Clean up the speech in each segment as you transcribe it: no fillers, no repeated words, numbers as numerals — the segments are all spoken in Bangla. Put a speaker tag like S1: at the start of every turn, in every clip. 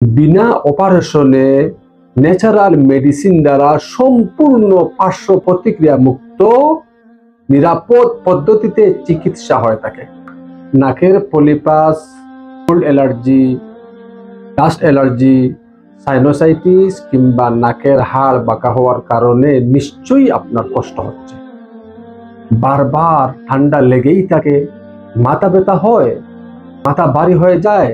S1: বিনা অপারেশনে ন্যাচারাল মেডিসিন দ্বারা সম্পূর্ণ পার্শ্ব প্রতিক্রিয়া মুক্ত নিরাপদ পদ্ধতিতে চিকিৎসা হয়ে থাকে। নাকের polypus, cold allergy, dust allergy, sinusitis কিংবা নাকের হাড় বাঁকা হওয়ার কারণে নিশ্চয়ই আপনার কষ্ট হচ্ছে। বারবার ঠান্ডা লেগেই থাকে, মাথা ব্যথা হয়, মাথা ভারী হয়ে যায়,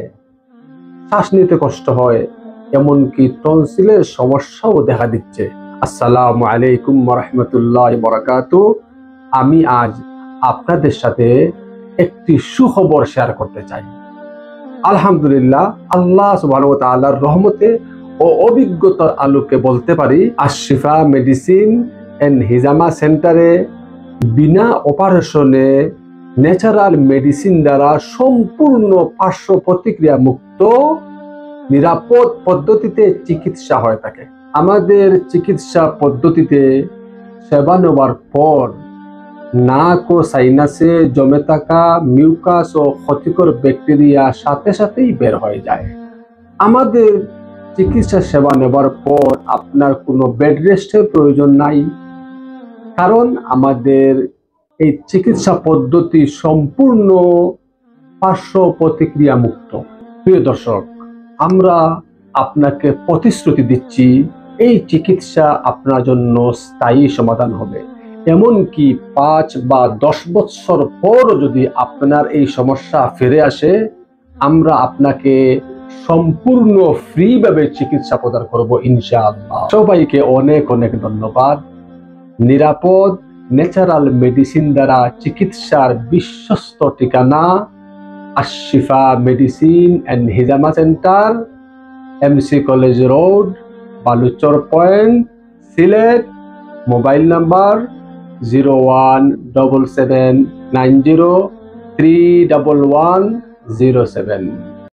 S1: শ্বাস নিতে কষ্ট হয়, এমনকি টনসিলের সমস্যাও দেখা দিচ্ছে। আসসালামু আলাইকুম ওয়া রাহমাতুল্লাহি ওয়া বারাকাতুহু। আমি আজ আপনাদের সাথে একটি সুখবর শেয়ার করতে চাই। আলহামদুলিল্লাহ, আল্লাহ সুবহানাহু ওয়া তাআলার রহমতে ও অভিজ্ঞতার আলোকে বলতে পারি, আশফা মেডিসিন এন্ড হিজামা সেন্টারে বিনা অপারেশনে ন্যাচারাল মেডিসিন দ্বারা সম্পূর্ণ পার্শ্ব প্রতিক্রিয়া মুক্ত নিরাপদ পদ্ধতিতে চিকিৎসা হয়ে থাকে। আমাদের চিকিৎসা পদ্ধতিতে সেবা নেওয়ার পর নাক ও সাইনাসে জমে থাকা মিউকাস ও ক্ষতিকর ব্যাকটেরিয়া সাথে সাথেই বের হয়ে যায়। আমাদের চিকিৎসা সেবা নেওয়ার পর আপনার কোনো বেড রেস্টের প্রয়োজন নাই, কারণ আমাদের এই চিকিৎসা পদ্ধতি সম্পূর্ণ পার্শ্ব প্রতিক্রিয়া মুক্ত। প্রিয় দর্শক, আমরা আপনাকে প্রতিশ্রুতি দিচ্ছি এই চিকিৎসা আপনার জন্য স্থায়ী সমাধান হবে। এমনকি 5 বা 10 বছর পর যদি আপনার এই সমস্যা ফিরে আসে, আমরা আপনাকে সম্পূর্ণ ফ্রি ভাবে চিকিৎসা প্রদান করব ইনশাআল্লাহ। সবাইকে অনেক অনেক ধন্যবাদ। নিরাপদ ন্যাচারাল মেডিসিন দ্বারা চিকিৎসার বিশ্বস্ত ঠিকানা Ashfa medicine and Hijama center, MC college road, Baluchar point, Sylhet. Mobile number 017790311107।